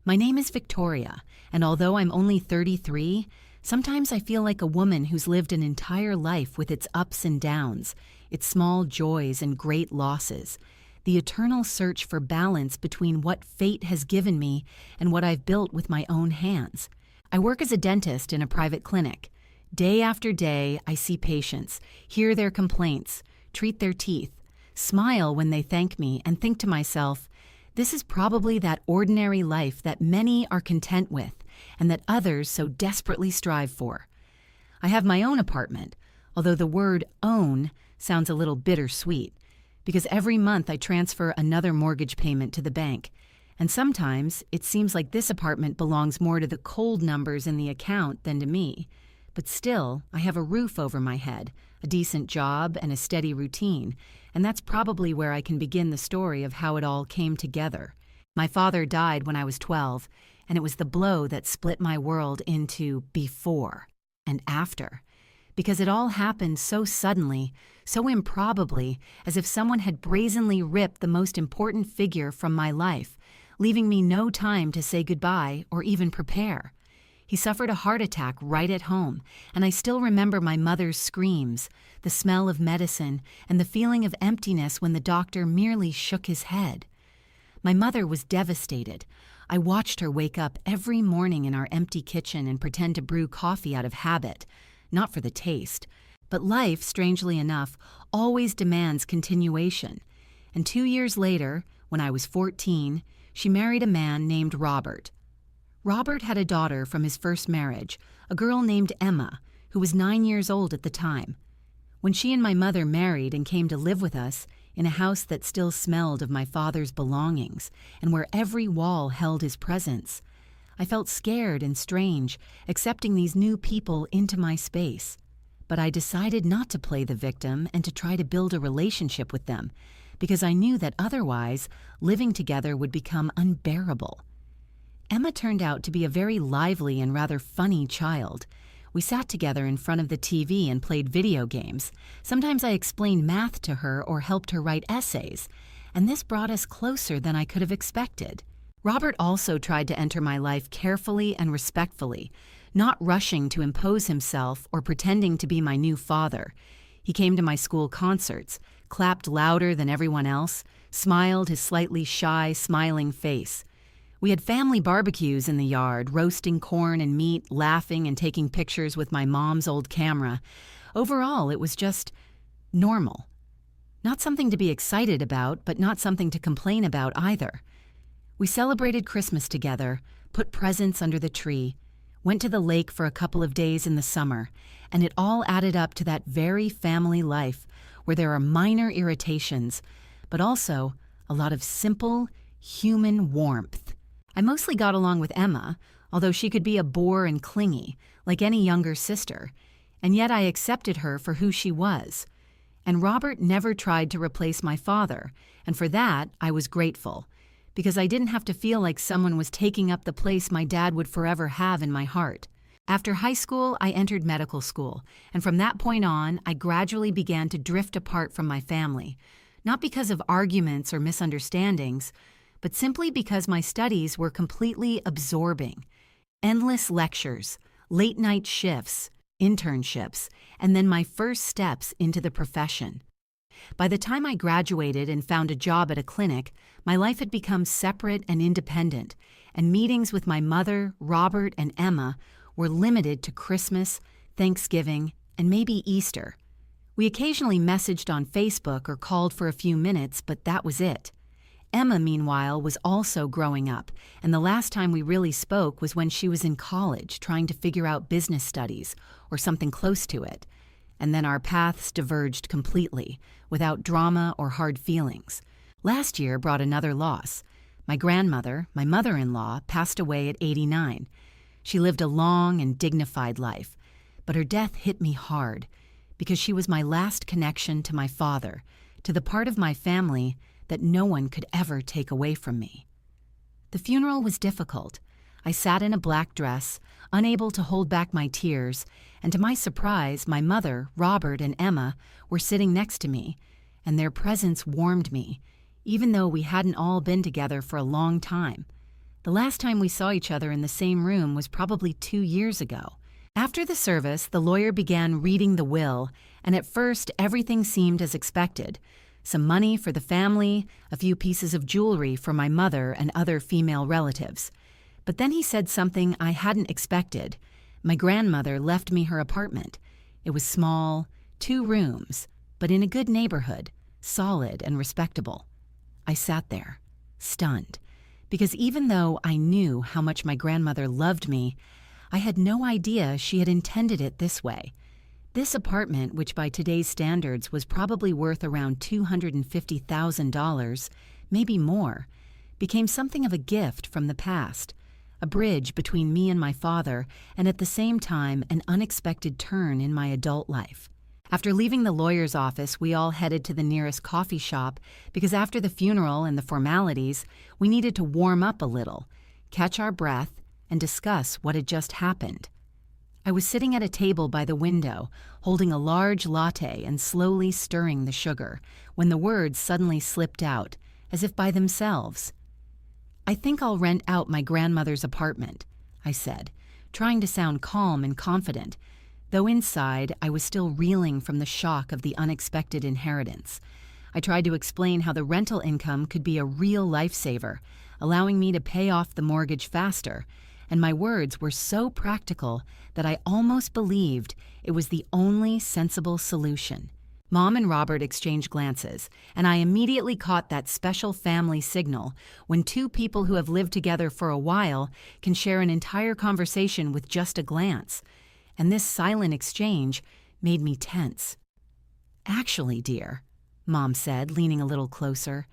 My name is Victoria, and although I'm only 33, sometimes I feel like a woman who's lived an entire life with its ups and downs, its small joys and great losses, the eternal search for balance between what fate has given me and what I've built with my own hands. I work as a dentist in a private clinic. Day after day, I see patients, hear their complaints, treat their teeth, smile when they thank me, and think to myself, this is probably that ordinary life that many are content with and that others so desperately strive for. I have my own apartment, although the word own sounds a little bittersweet, because every month I transfer another mortgage payment to the bank, and sometimes it seems like this apartment belongs more to the cold numbers in the account than to me. But still, I have a roof over my head, a decent job, and a steady routine, and that's probably where I can begin the story of how it all came together. My father died when I was 12, and it was the blow that split my world into before and after, because it all happened so suddenly, so improbably, as if someone had brazenly ripped the most important figure from my life, leaving me no time to say goodbye or even prepare. He suffered a heart attack right at home, and I still remember my mother's screams, the smell of medicine, and the feeling of emptiness when the doctor merely shook his head. My mother was devastated. I watched her wake up every morning in our empty kitchen and pretend to brew coffee out of habit, not for the taste. But life, strangely enough, always demands continuation. And 2 years later, when I was 14, she married a man named Robert. Robert had a daughter from his first marriage, a girl named Emma, who was 9 years old at the time. When she and my mother married and came to live with us in a house that still smelled of my father's belongings and where every wall held his presence, I felt scared and strange accepting these new people into my space. But I decided not to play the victim and to try to build a relationship with them, because I knew that otherwise living together would become unbearable. Emma turned out to be a very lively and rather funny child. We sat together in front of the TV and played video games. Sometimes I explained math to her or helped her write essays, and this brought us closer than I could have expected. Robert also tried to enter my life carefully and respectfully, not rushing to impose himself or pretending to be my new father. He came to my school concerts, clapped louder than everyone else, smiled his slightly shy, smiling face. We had family barbecues in the yard, roasting corn and meat, laughing and taking pictures with my mom's old camera. Overall, it was just normal. Not something to be excited about, but not something to complain about either. We celebrated Christmas together, put presents under the tree, went to the lake for a couple of days in the summer, and it all added up to that very family life where there are minor irritations, but also a lot of simple, human warmth. I mostly got along with Emma, although she could be a bore and clingy, like any younger sister, and yet I accepted her for who she was. And Robert never tried to replace my father, and for that I was grateful, because I didn't have to feel like someone was taking up the place my dad would forever have in my heart. After high school, I entered medical school, and from that point on, I gradually began to drift apart from my family, not because of arguments or misunderstandings, but simply because my studies were completely absorbing. Endless lectures, late-night shifts, internships, and then my first steps into the profession. By the time I graduated and found a job at a clinic, my life had become separate and independent, and meetings with my mother, Robert, and Emma were limited to Christmas, Thanksgiving, and maybe Easter. We occasionally messaged on Facebook or called for a few minutes, but that was it. Emma, meanwhile, was also growing up, and the last time we really spoke was when she was in college trying to figure out business studies or something close to it. And then our paths diverged completely, without drama or hard feelings. Last year brought another loss. My grandmother, my mother-in-law, passed away at 89. She lived a long and dignified life, but her death hit me hard because she was my last connection to my father, to the part of my family that no one could ever take away from me. The funeral was difficult. I sat in a black dress, unable to hold back my tears, and to my surprise, my mother, Robert, and Emma were sitting next to me, and their presence warmed me, even though we hadn't all been together for a long time. The last time we saw each other in the same room was probably 2 years ago. After the service, the lawyer began reading the will, and at first everything seemed as expected. Some money for the family, a few pieces of jewelry for my mother and other female relatives. But then he said something I hadn't expected. My grandmother left me her apartment. It was small, 2 rooms, but in a good neighborhood, solid and respectable. I sat there, stunned, because even though I knew how much my grandmother loved me, I had no idea she had intended it this way. This apartment, which by today's standards was probably worth around $250,000, maybe more, became something of a gift from the past, a bridge between me and my father, and at the same time an unexpected turn in my adult life. After leaving the lawyer's office, we all headed to the nearest coffee shop because after the funeral and the formalities, we needed to warm up a little, catch our breath, and discuss what had just happened. I was sitting at a table by the window, holding a large latte and slowly stirring the sugar, when the words suddenly slipped out, as if by themselves. "I think I'll rent out my grandmother's apartment," I said, trying to sound calm and confident, though inside I was still reeling from the shock of the unexpected inheritance. I tried to explain how the rental income could be a real lifesaver, allowing me to pay off the mortgage faster, and my words were so practical that I almost believed it was the only sensible solution. Mom and Robert exchanged glances, and I immediately caught that special family signal when 2 people who have lived together for a while can share an entire conversation with just a glance. And this silent exchange made me tense. "Actually, dear," Mom said, leaning a little closer,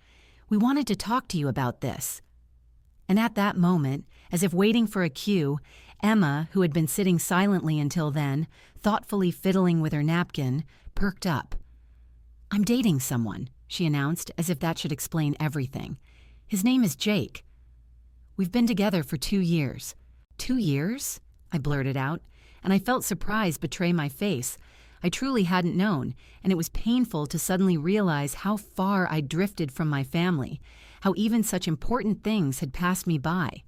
"we wanted to talk to you about this." And at that moment, as if waiting for a cue, Emma, who had been sitting silently until then, thoughtfully fiddling with her napkin, perked up. "I'm dating someone," she announced, as if that should explain everything. "His name is Jake. We've been together for 2 years. 2 years? I blurted out, and I felt surprise betray my face. I truly hadn't known, and it was painful to suddenly realize how far I'd drifted from my family, how even such important things had passed me by.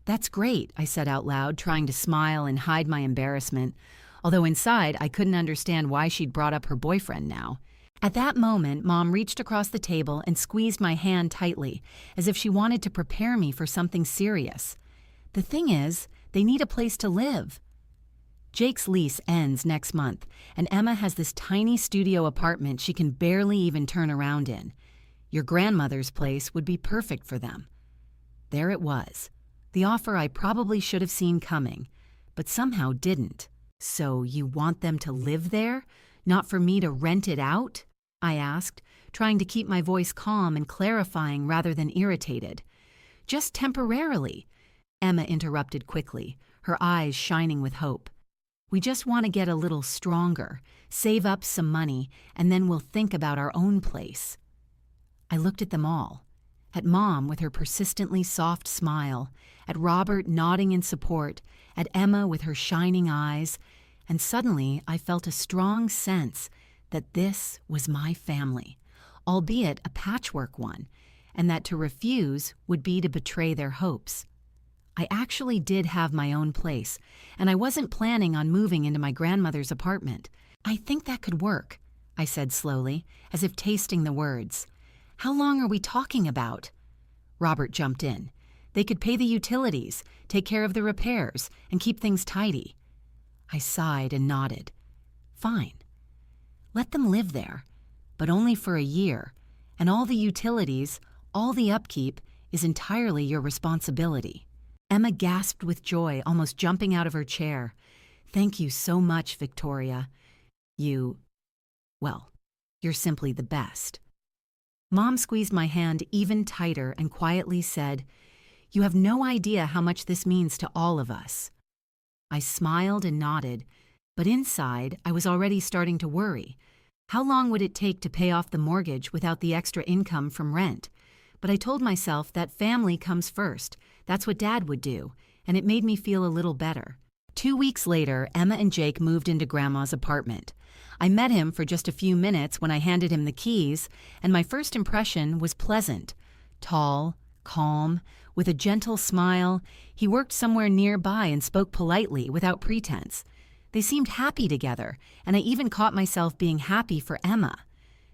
"That's great," I said out loud, trying to smile and hide my embarrassment, although inside I couldn't understand why she'd brought up her boyfriend now. At that moment, Mom reached across the table and squeezed my hand tightly, as if she wanted to prepare me for something serious. "The thing is, they need a place to live. Jake's lease ends next month, and Emma has this tiny studio apartment she can barely even turn around in. Your grandmother's place would be perfect for them." There it was, the offer I probably should have seen coming, but somehow didn't. "So you want them to live there, not for me to rent it out?" I asked, trying to keep my voice calm and clarifying rather than irritated. "Just temporarily," Emma interrupted quickly, her eyes shining with hope. "We just want to get a little stronger, save up some money, and then we'll think about our own place." I looked at them all, at Mom with her persistently soft smile, at Robert nodding in support, at Emma with her shining eyes, and suddenly I felt a strong sense that this was my family, albeit a patchwork one, and that to refuse would be to betray their hopes. I actually did have my own place, and I wasn't planning on moving into my grandmother's apartment. "I think that could work," I said slowly, as if tasting the words. "How long are we talking about?" Robert jumped in. "They could pay the utilities, take care of the repairs, and keep things tidy." I sighed and nodded. "Fine. Let them live there, but only for a year, and all the utilities, all the upkeep, is entirely your responsibility." Emma gasped with joy, almost jumping out of her chair. "Thank you so much, Victoria. Well, you're simply the best." Mom squeezed my hand even tighter and quietly said, "You have no idea how much this means to all of us." I smiled and nodded, but inside I was already starting to worry. How long would it take to pay off the mortgage without the extra income from rent? But I told myself that family comes first. That's what Dad would do, and it made me feel a little better. 2 weeks later, Emma and Jake moved into Grandma's apartment. I met him for just a few minutes when I handed him the keys, and my first impression was pleasant. Tall, calm, With a gentle smile, he worked somewhere nearby and spoke politely without pretense. They seemed happy together, and I even caught myself being happy for Emma.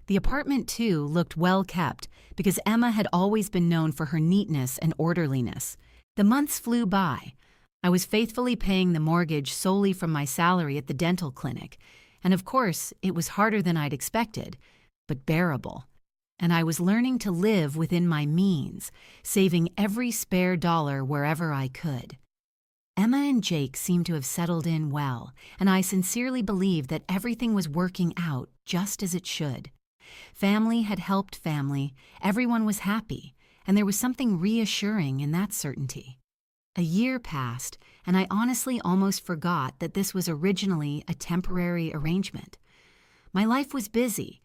The apartment, too, looked well kept because Emma had always been known for her neatness and orderliness. The months flew by. I was faithfully paying the mortgage solely from my salary at the dental clinic, and of course, it was harder than I'd expected, but bearable. And I was learning to live within my means, saving every spare dollar wherever I could. Emma and Jake seemed to have settled in well, and I sincerely believed that everything was working out just as it should. Family had helped family, everyone was happy, and there was something reassuring in that certainty. A year passed, and I honestly almost forgot that this was originally a temporary arrangement. My life was busy.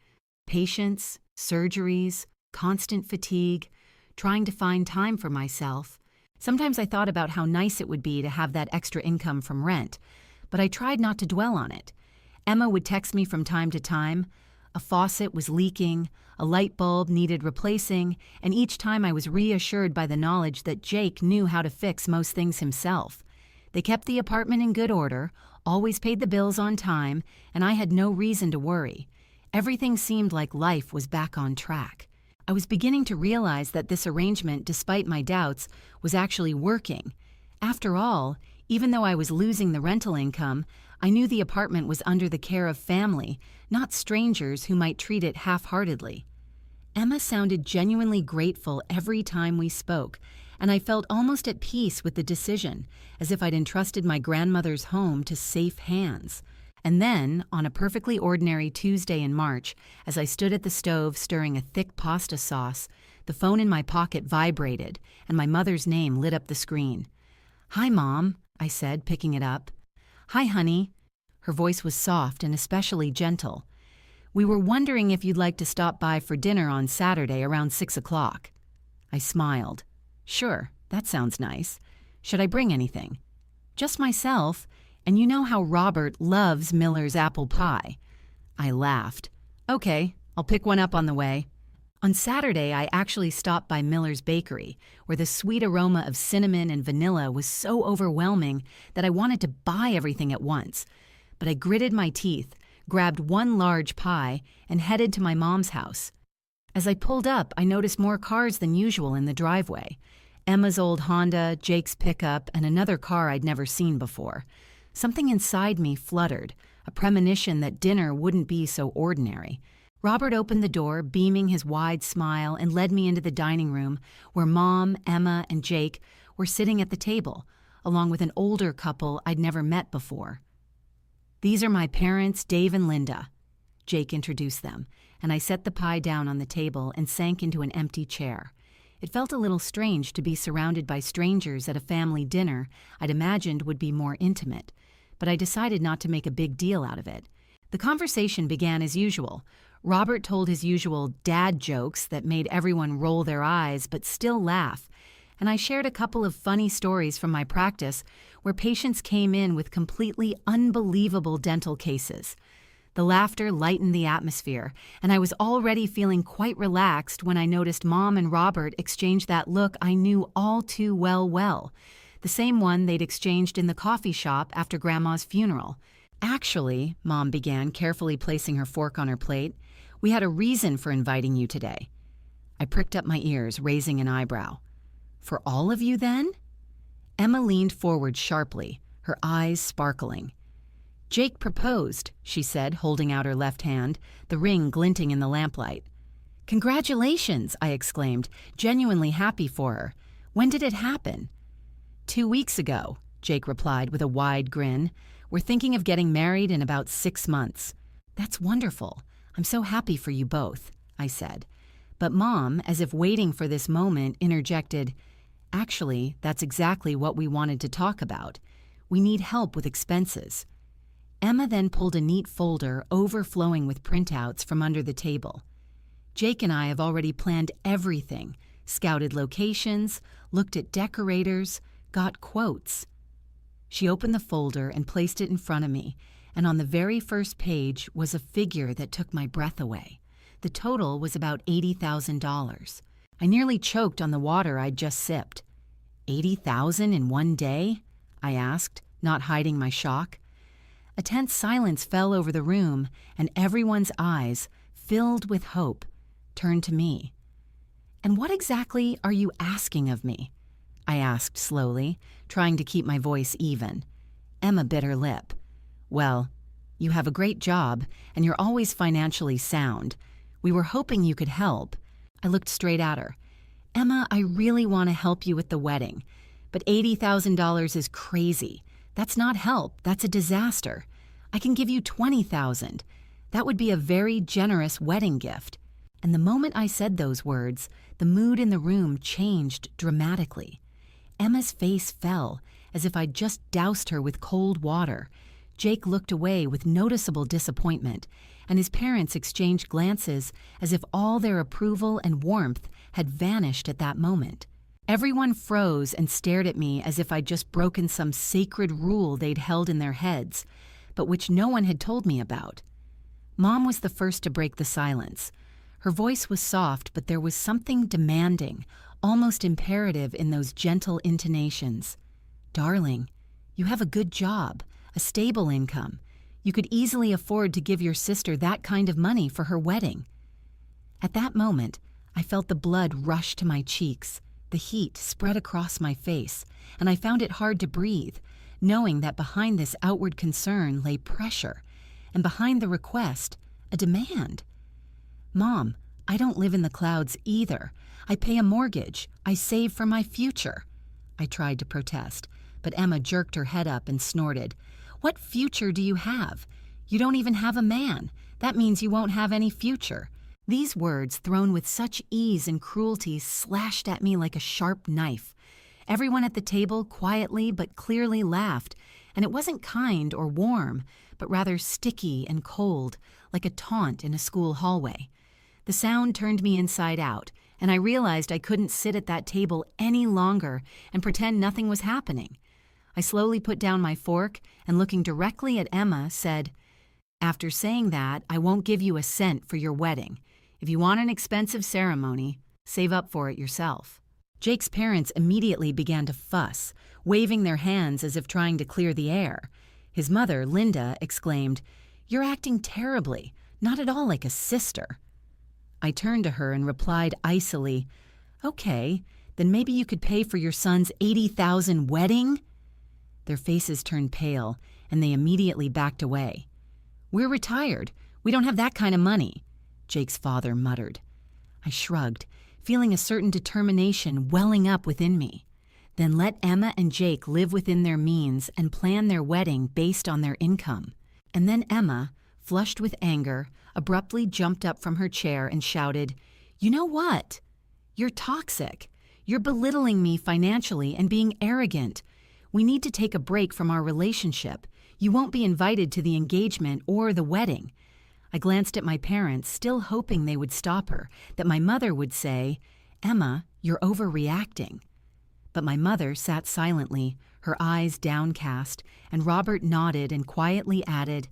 Patients, surgeries, constant fatigue, trying to find time for myself. Sometimes I thought about how nice it would be to have that extra income from rent, but I tried not to dwell on it. Emma would text me from time to time. A faucet was leaking, a light bulb needed replacing, and each time I was reassured by the knowledge that Jake knew how to fix most things himself. They kept the apartment in good order, always paid the bills on time, and I had no reason to worry. Everything seemed like life was back on track. I was beginning to realize that this arrangement, despite my doubts, was actually working. After all, even though I was losing the rental income, I knew the apartment was under the care of family, not strangers who might treat it half-heartedly. Emma sounded genuinely grateful every time we spoke, and I felt almost at peace with the decision, as if I'd entrusted my grandmother's home to safe hands. And then, on a perfectly ordinary Tuesday in March, as I stood at the stove stirring a thick pasta sauce, the phone in my pocket vibrated, and my mother's name lit up the screen. "Hi, Mom," I said, picking it up. "Hi, honey." Her voice was soft and especially gentle. "We were wondering if you'd like to stop by for dinner on Saturday around 6 o'clock. I smiled. "Sure, that sounds nice. Should I bring anything?" "Just myself, and you know how Robert loves Miller's apple pie." I laughed. "Okay, I'll pick one up on the way." On Saturday, I actually stopped by Miller's Bakery, where the sweet aroma of cinnamon and vanilla was so overwhelming that I wanted to buy everything at once. But I gritted my teeth, grabbed one large pie, and headed to my mom's house. As I pulled up, I noticed more cars than usual in the driveway. Emma's old Honda, Jake's pickup, and another car I'd never seen before. Something inside me fluttered, a premonition that dinner wouldn't be so ordinary. Robert opened the door, beaming his wide smile, and led me into the dining room, where Mom, Emma, and Jake were sitting at the table, along with an older couple I'd never met before. "These are my parents, Dave and Linda." Jake introduced them, and I set the pie down on the table and sank into an empty chair. It felt a little strange to be surrounded by strangers at a family dinner I'd imagined would be more intimate, but I decided not to make a big deal out of it. The conversation began as usual. Robert told his usual dad jokes that made everyone roll their eyes but still laugh, and I shared a couple of funny stories from my practice where patients came in with completely unbelievable dental cases. The laughter lightened the atmosphere, and I was already feeling quite relaxed when I noticed Mom and Robert exchange that look I knew all too well, the same one they'd exchanged in the coffee shop after Grandma's funeral. "Actually," Mom began, carefully placing her fork on her plate, "we had a reason for inviting you today." I pricked up my ears, raising an eyebrow. "For all of you, then?" Emma leaned forward sharply, her eyes sparkling. "Jake proposed," she said, holding out her left hand, the ring glinting in the lamplight. "Congratulations," I exclaimed, genuinely happy for her. "When did it happen?" 2 weeks ago, Jake replied with a wide grin. "We're thinking of getting married in about 6 months." "That's wonderful. I'm so happy for you both," I said. But Mom, as if waiting for this moment, interjected, "Actually, that's exactly what we wanted to talk about. We need help with expenses." Emma then pulled a neat folder overflowing with printouts from under the table. "Jake and I have already planned everything, scouted locations, looked at decorators, got quotes." She opened the folder and placed it in front of me, and on the very first page was a figure that took my breath away. The total was about $80,000. I nearly choked on the water I'd just sipped. 80,000 in one day? I asked, not hiding my shock. A tense silence fell over the room, and everyone's eyes, filled with hope, turned to me. "And what exactly are you asking of me?" I asked slowly, trying to keep my voice even. Emma bit her lip. "Well, you have a great job, and you're always financially sound. We were hoping you could help." I looked straight at her. "Emma, I really want to help you with the wedding, but $80,000 is crazy. That's not help, that's a disaster. I can give you $20,000. That would be a very generous wedding gift." And the moment I said those words, the mood in the room changed dramatically. Emma's face fell, as if I'd just doused her with cold water. Jake looked away with noticeable disappointment, and his parents exchanged glances as if all their approval and warmth had vanished at that moment. Everyone froze and stared at me as if I'd just broken some sacred rule they'd held in their heads, but which no one had told me about. Mom was the first to break the silence. Her voice was soft, but there was something demanding, almost imperative in those gentle intonations. "Darling, you have a good job, a stable income. You could easily afford to give your sister that kind of money for her wedding." At that moment, I felt the blood rush to my cheeks, the heat spread across my face, and I found it hard to breathe, knowing that behind this outward concern lay pressure, and behind the request, a demand. "Mom, I don't live in the clouds either. I pay a mortgage. I save for my future." I tried to protest, but Emma jerked her head up and snorted. "What future do you have? You don't even have a man. That means you won't have any future." These words, thrown with such ease and cruelty, slashed at me like a sharp knife. Everyone at the table quietly but clearly laughed, and it wasn't kind or warm, but rather sticky and cold, like a taunt in a school hallway. The sound turned me inside out, and I realized I couldn't sit at that table any longer and pretend nothing was happening. I slowly put down my fork and, looking directly at Emma, said, "After saying that, I won't give you a cent for your wedding. If you want an expensive ceremony, save up for it yourself." Jake's parents immediately began to fuss, waving their hands as if trying to clear the air. His mother, Linda, exclaimed, "You're acting terribly, not at all like a sister." I turned to her and replied icily, "Okay, then maybe you could pay for your son's $80,000 wedding?" Their faces turned pale, and they immediately backed away. "We're retired. We don't have that kind of money," Jake's father muttered. I shrugged, feeling a certain determination welling up within me. Then let Emma and Jake live within their means and plan their wedding based on their income. And then Emma, flushed with anger, abruptly jumped up from her chair and shouted, "You know what? You're toxic. You're belittling me financially and being arrogant. We need to take a break from our relationship. You won't be invited to the engagement or the wedding." I glanced at my parents, still hoping they would stop her, that my mother would say, "Emma, you're overreacting." But my mother sat silently, her eyes downcast, and Robert nodded and quietly added,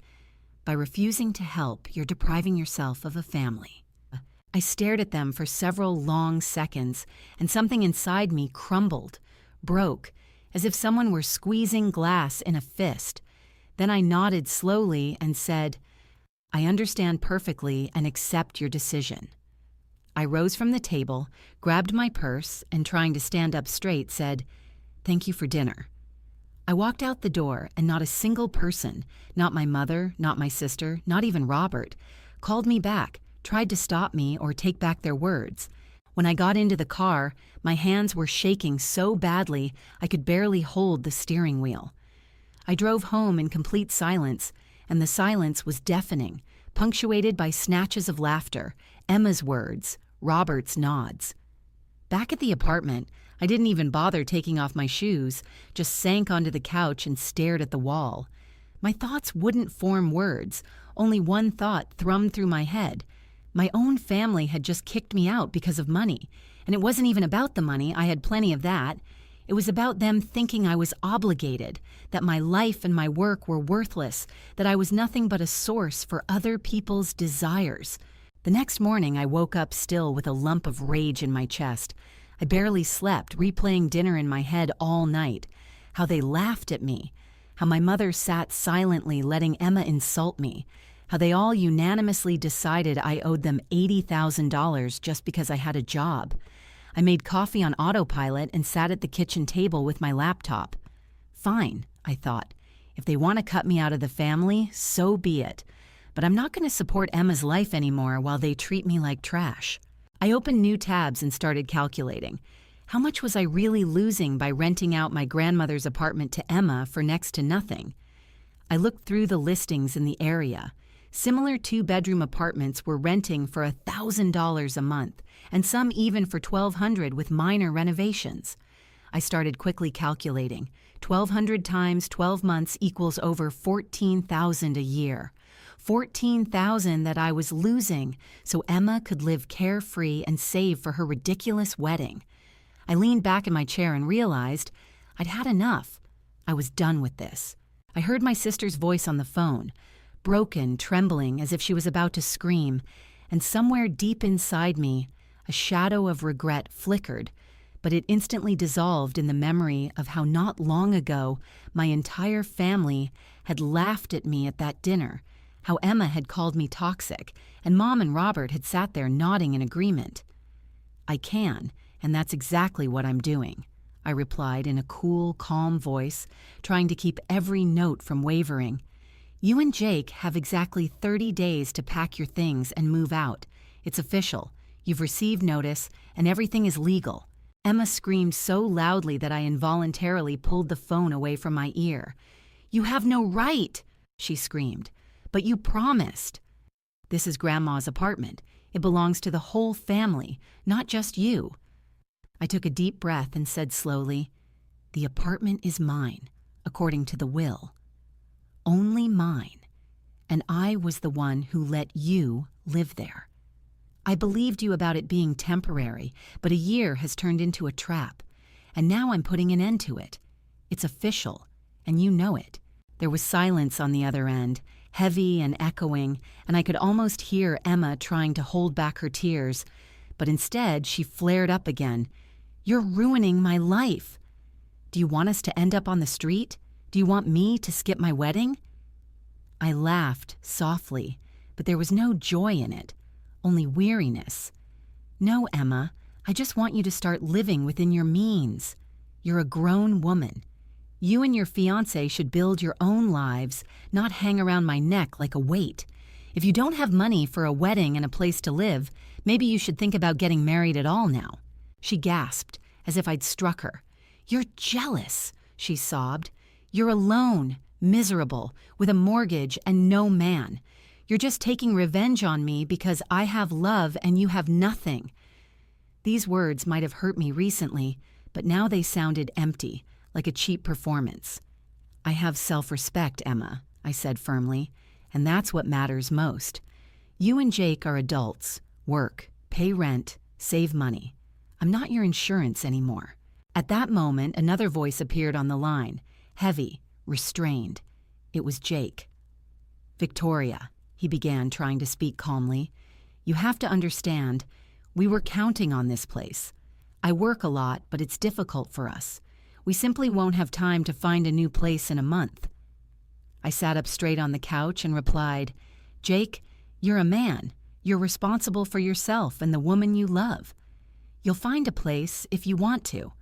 "By refusing to help, you're depriving yourself of a family." I stared at them for several long seconds, and something inside me crumbled, broke, as if someone were squeezing glass in a fist. Then I nodded slowly and said, "I understand perfectly and accept your decision." I rose from the table, grabbed my purse, and trying to stand up straight, said, "Thank you for dinner." I walked out the door, and not a single person, not my mother, not my sister, not even Robert, called me back, tried to stop me or take back their words. When I got into the car, my hands were shaking so badly I could barely hold the steering wheel. I drove home in complete silence, and the silence was deafening, punctuated by snatches of laughter, Emma's words, Robert's nods. Back at the apartment, I didn't even bother taking off my shoes, just sank onto the couch and stared at the wall. My thoughts wouldn't form words, only one thought thrummed through my head. My own family had just kicked me out because of money, and it wasn't even about the money, I had plenty of that. It was about them thinking I was obligated, that my life and my work were worthless, that I was nothing but a source for other people's desires. The next morning I woke up still with a lump of rage in my chest. I barely slept, replaying dinner in my head all night. How they laughed at me. How my mother sat silently letting Emma insult me. How they all unanimously decided I owed them $80,000 just because I had a job. I made coffee on autopilot and sat at the kitchen table with my laptop. Fine, I thought. If they want to cut me out of the family, so be it. But I'm not going to support Emma's life anymore while they treat me like trash. I opened new tabs and started calculating. How much was I really losing by renting out my grandmother's apartment to Emma for next to nothing? I looked through the listings in the area. Similar two-bedroom apartments were renting for $1,000 a month, and some even for $1,200 with minor renovations. I started quickly calculating. 1,200 times 12 months equals over $14,000 a year. $14,000 that I was losing so Emma could live carefree and save for her ridiculous wedding. I leaned back in my chair and realized I'd had enough. I was done with this. I heard my sister's voice on the phone, broken, trembling as if she was about to scream, and somewhere deep inside me, a shadow of regret flickered, but it instantly dissolved in the memory of how not long ago my entire family had laughed at me at that dinner, how Emma had called me toxic, and Mom and Robert had sat there nodding in agreement. I can, and that's exactly what I'm doing, I replied in a cool, calm voice, trying to keep every note from wavering. You and Jake have exactly 30 days to pack your things and move out. It's official. You've received notice, and everything is legal. Emma screamed so loudly that I involuntarily pulled the phone away from my ear. You have no right, she screamed. But you promised. This is Grandma's apartment. It belongs to the whole family, not just you. I took a deep breath and said slowly, the apartment is mine, according to the will. Only mine. And I was the one who let you live there. I believed you about it being temporary, but a year has turned into a trap. And now I'm putting an end to it. It's official, and you know it. There was silence on the other end, heavy and echoing, and I could almost hear Emma trying to hold back her tears. But instead, she flared up again. You're ruining my life. Do you want us to end up on the street? Do you want me to skip my wedding? I laughed softly, but there was no joy in it, only weariness. No, Emma, I just want you to start living within your means. You're a grown woman. You and your fiancé should build your own lives, not hang around my neck like a weight. If you don't have money for a wedding and a place to live, maybe you should think about getting married at all now. She gasped, as if I'd struck her. You're jealous, she sobbed. You're alone, miserable, with a mortgage and no man. You're just taking revenge on me because I have love and you have nothing. These words might have hurt me recently, but now they sounded empty, like a cheap performance. I have self-respect, Emma, I said firmly, and that's what matters most. You and Jake are adults, work, pay rent, save money. I'm not your insurance anymore. At that moment, another voice appeared on the line, heavy, restrained. It was Jake. Victoria, he began, trying to speak calmly. You have to understand, we were counting on this place. I work a lot, but it's difficult for us. We simply won't have time to find a new place in a month. I sat up straight on the couch and replied, Jake, you're a man. You're responsible for yourself and the woman you love. You'll find a place if you want to.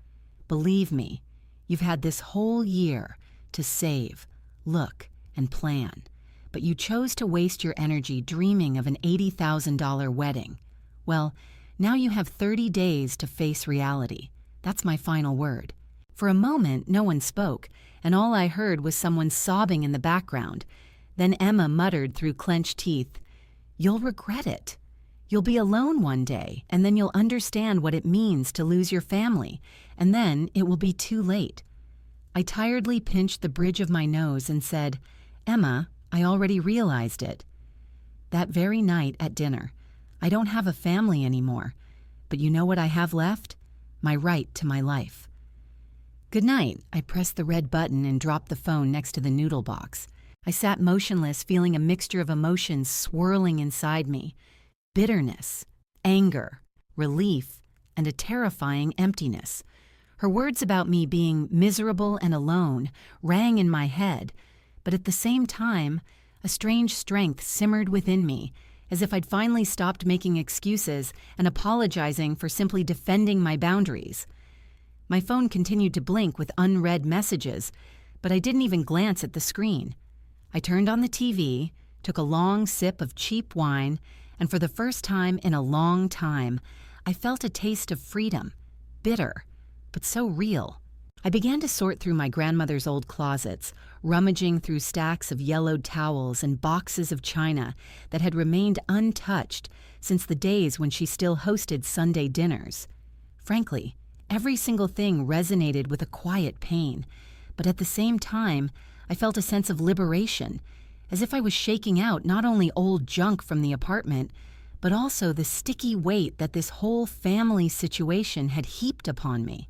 Believe me, you've had this whole year to save, look, and plan. But you chose to waste your energy dreaming of an $80,000 wedding. Well, now you have 30 days to face reality. That's my final word. For a moment, no one spoke, and all I heard was someone sobbing in the background. Then Emma muttered through clenched teeth, You'll regret it. You'll be alone one day, and then you'll understand what it means to lose your family, and then it will be too late. I tiredly pinched the bridge of my nose and said, Emma, I already realized it. That very night at dinner, I don't have a family anymore, but you know what I have left? My right to my life. Good night. I pressed the red button and dropped the phone next to the noodle box. I sat motionless, feeling a mixture of emotions swirling inside me. Bitterness, anger, relief, and a terrifying emptiness. Her words about me being miserable and alone rang in my head, but at the same time, a strange strength simmered within me, as if I'd finally stopped making excuses and apologizing for simply defending my boundaries. My phone continued to blink with unread messages, but I didn't even glance at the screen. I turned on the TV, took a long sip of cheap wine, and for the first time in a long time, I felt a taste of freedom, bitter, but so real. I began to sort through my grandmother's old closets, rummaging through stacks of yellowed towels and boxes of china that had remained untouched since the days when she still hosted Sunday dinners. Frankly, every single thing resonated with a quiet pain, but at the same time, I felt a sense of liberation, as if I was shaking out not only old junk from the apartment, but also the sticky weight that this whole family situation had heaped upon me.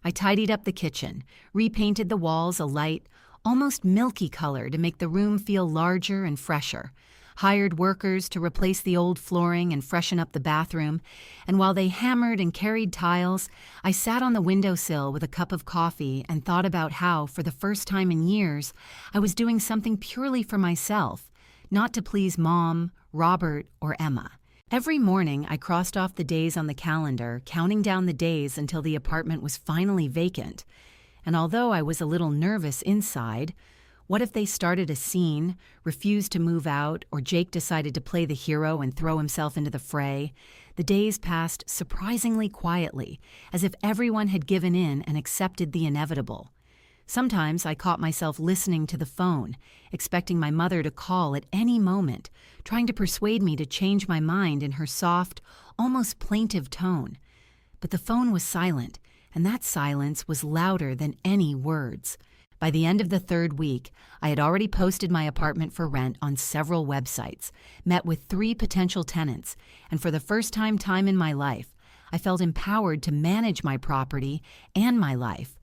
I tidied up the kitchen, repainted the walls a light, almost milky color to make the room feel larger and fresher, hired workers to replace the old flooring and freshen up the bathroom, and while they hammered and carried tiles, I sat on the windowsill with a cup of coffee and thought about how, for the first time in years, I was doing something purely for myself, not to please Mom, Robert, or Emma. Every morning, I crossed off the days on the calendar, counting down the days until the apartment was finally vacant. And although I was a little nervous inside, what if they started a scene, refused to move out, or Jake decided to play the hero and throw himself into the fray? The days passed surprisingly quietly, as if everyone had given in and accepted the inevitable. Sometimes I caught myself listening to the phone, expecting my mother to call at any moment, trying to persuade me to change my mind in her soft, almost plaintive tone. But the phone was silent, and that silence was louder than any words. By the end of the third week, I had already posted my apartment for rent on several websites, met with 3 potential tenants, and for the first time in my life, I felt empowered to manage my property and my life.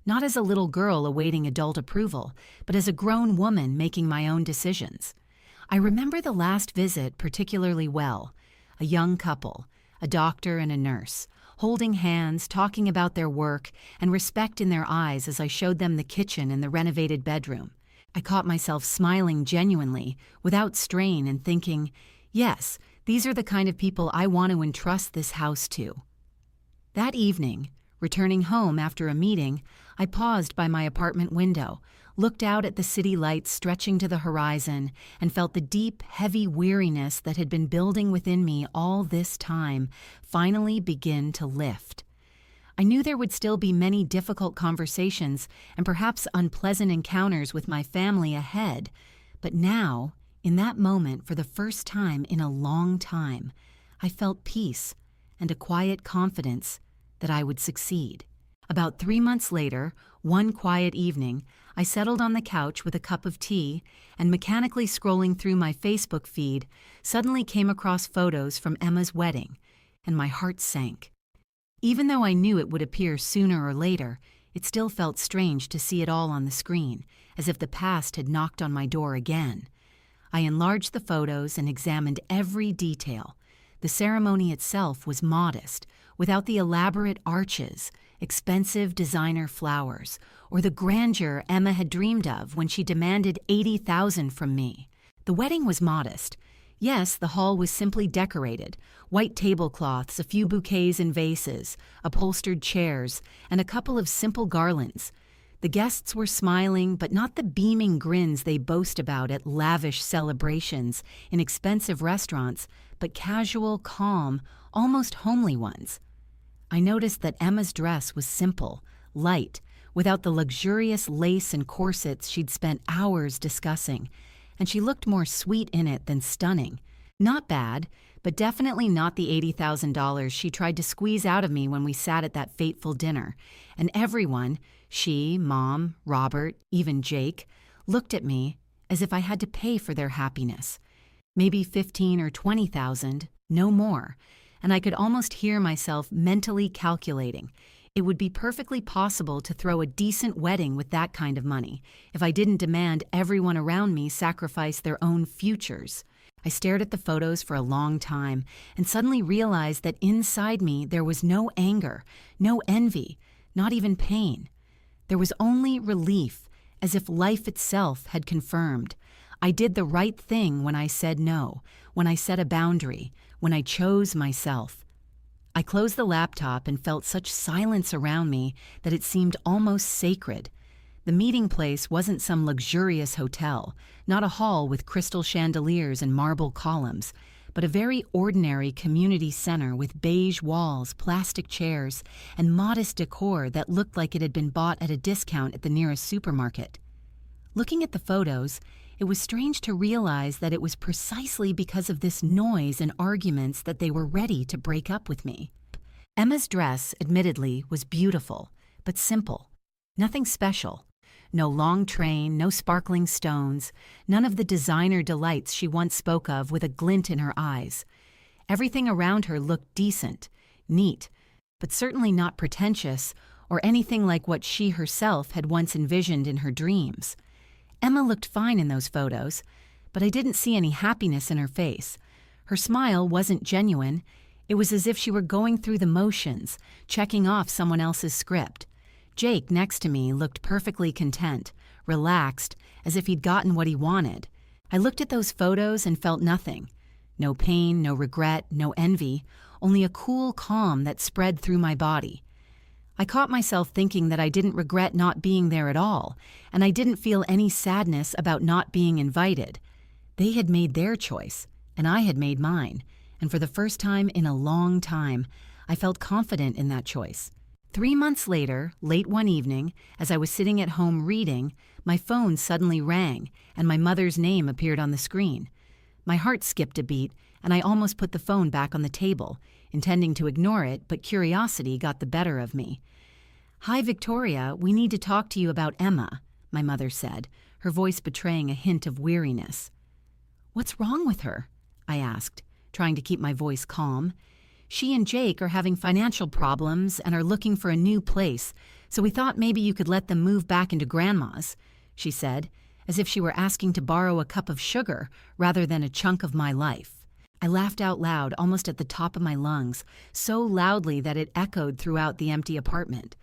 Not as a little girl awaiting adult approval, but as a grown woman making my own decisions. I remember the last visit particularly well. A young couple, a doctor and a nurse, holding hands, talking about their work, and respect in their eyes as I showed them the kitchen and the renovated bedroom. I caught myself smiling genuinely, without strain, and thinking, yes, these are the kind of people I want to entrust this house to. That evening, returning home after a meeting, I paused by my apartment window, looked out at the city lights stretching to the horizon, and felt the deep, heavy weariness that had been building within me all this time finally begin to lift. I knew there would still be many difficult conversations and perhaps unpleasant encounters with my family ahead, but now, in that moment for the first time in a long time, I felt peace and a quiet confidence that I would succeed. About 3 months later, one quiet evening, I settled on the couch with a cup of tea and, mechanically scrolling through my Facebook feed, suddenly came across photos from Emma's wedding, and my heart sank. Even though I knew it would appear sooner or later, it still felt strange to see it all on the screen, as if the past had knocked on my door again. I enlarged the photos and examined every detail. The ceremony itself was modest, without the elaborate arches, expensive designer flowers, or the grandeur Emma had dreamed of when she demanded $80,000 from me. The wedding was modest. Yes, the hall was simply decorated, white tablecloths, a few bouquets and vases, upholstered chairs, and a couple of simple garlands. The guests were smiling, but not the beaming grins they boast about at lavish celebrations in expensive restaurants, but casual, calm, almost homely ones. I noticed that Emma's dress was simple, light, without the luxurious lace and corsets she'd spent hours discussing, and she looked more sweet in it than stunning. Not bad, but definitely not the $80,000 she tried to squeeze out of me when we sat at that fateful dinner, and everyone, she, Mom, Robert, even Jake, looked at me as if I had to pay for their happiness. Maybe $15,000 or $20,000, no more, and I could almost hear myself mentally calculating. It would be perfectly possible to throw a decent wedding with that kind of money if I didn't demand everyone around me sacrifice their own futures. I stared at the photos for a long time and suddenly realized that inside me there was no anger, no envy, not even pain. There was only relief, as if life itself had confirmed. I did the right thing when I said no, when I set a boundary, when I chose myself. I closed the laptop and felt such silence around me that it seemed almost sacred. The meeting place wasn't some luxurious hotel, not a hall with crystal chandeliers and marble columns, but a very ordinary community center with beige walls, plastic chairs, and modest decor that looked like it had been bought at a discount at the nearest supermarket. Looking at the photos, it was strange to realize that it was precisely because of this noise and arguments that they were ready to break up with me. Emma's dress, admittedly, was beautiful, but simple. Nothing special. No long train, no sparkling stones, none of the designer delights she once spoke of with a glint in her eyes. Everything around her looked decent, neat, but certainly not pretentious or anything like what she herself had once envisioned in her dreams. Emma looked fine in those photos, but I didn't see any happiness in her face. Her smile wasn't genuine. It was as if she were going through the motions, checking off someone else's script. Jake, next to me, looked perfectly content, relaxed, as if he'd gotten what he wanted. I looked at those photos and felt nothing. No pain, no regret, no envy, only a cool calm that spread through my body. I caught myself thinking that I didn't regret not being there at all, and I didn't feel any sadness about not being invited. They had made their choice, and I had made mine, and for the first time in a long time, I felt confident in that choice. 3 months later, late one evening, as I was sitting at home reading, my phone suddenly rang, and my mother's name appeared on the screen. My heart skipped a beat, and I almost put the phone back on the table, intending to ignore it, but curiosity got the better of me. "Hi, Victoria, we need to talk to you about Emma," my mother said, her voice betraying a hint of weariness. "What's wrong with her?" I asked, trying to keep my voice calm. "She and Jake are having financial problems and are looking for a new place, so we thought maybe you could let them move back into Grandma's," she said, as if she were asking to borrow a cup of sugar rather than a chunk of my life. I laughed out loud, almost at the top of my lungs, so loudly that it echoed throughout the empty apartment.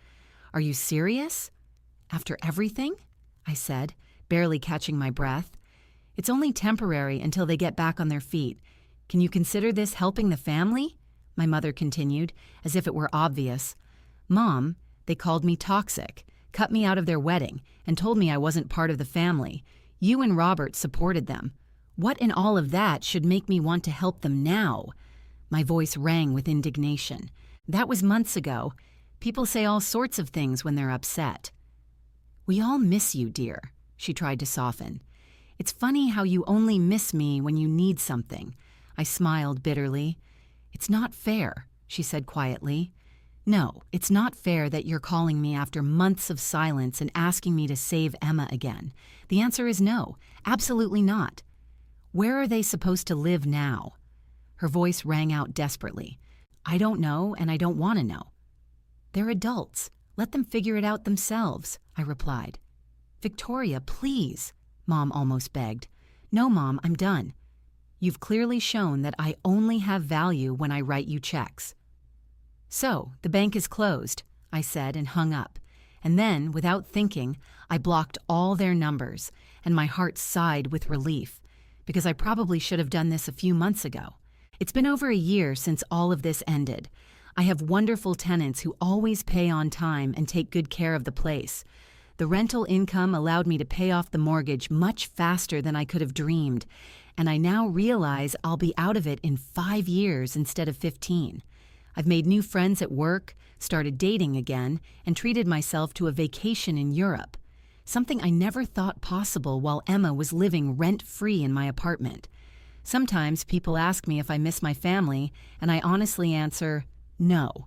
"Are you serious? After everything?" I said, barely catching my breath. "It's only temporary until they get back on their feet. Can you consider this helping the family?" My mother continued, as if it were obvious. "Mom, they called me toxic, cut me out of their wedding, and told me I wasn't part of the family. You and Robert supported them. What in all of that should make me want to help them now?" My voice rang with indignation. "That was months ago. People say all sorts of things when they're upset." "We all miss you, dear," she tried to soften. "It's funny how you only miss me when you need something." I smiled bitterly. "It's not fair," she said quietly. "No, it's not fair that you're calling me after months of silence and asking me to save Emma again. The answer is no, absolutely not. Where are they supposed to live now?" Her voice rang out desperately. "I don't know, and I don't want to know." "They're adults. Let them figure it out themselves," I replied. "Victoria, please," Mom almost begged. "No, Mom, I'm done. You've clearly shown that I only have value when I write you checks." "So, the bank is closed," I said and hung up. And then, without thinking, I blocked all their numbers, and my heart sighed with relief, because I probably should have done this a few months ago. It's been over a year since all of this ended. I have wonderful tenants who always pay on time and take good care of the place. The rental income allowed me to pay off the mortgage much faster than I could have dreamed, and I now realize I'll be out of it in 5 years instead of 15. I've made new friends at work, started dating again, and treated myself to a vacation in Europe, something I never thought possible while Emma was living rent-free in my apartment. Sometimes people ask me if I miss my family, and I honestly answer, no.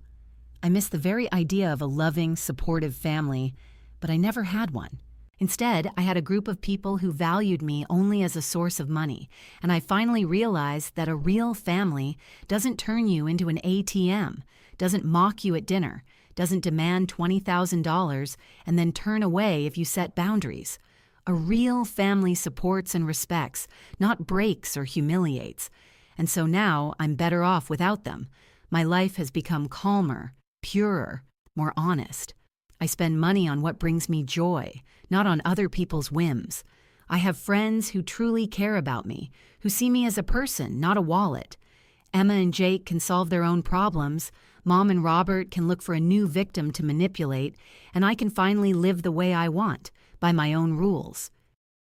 I miss the very idea of a loving, supportive family, but I never had one. Instead, I had a group of people who valued me only as a source of money, and I finally realized that a real family doesn't turn you into an ATM, doesn't mock you at dinner, doesn't demand $20,000 and then turn away if you set boundaries. A real family supports and respects, not breaks or humiliates. And so now I'm better off without them. My life has become calmer, purer, more honest. I spend money on what brings me joy, not on other people's whims. I have friends who truly care about me, who see me as a person, not a wallet. Emma and Jake can solve their own problems, Mom and Robert can look for a new victim to manipulate, and I can finally live the way I want, by my own rules.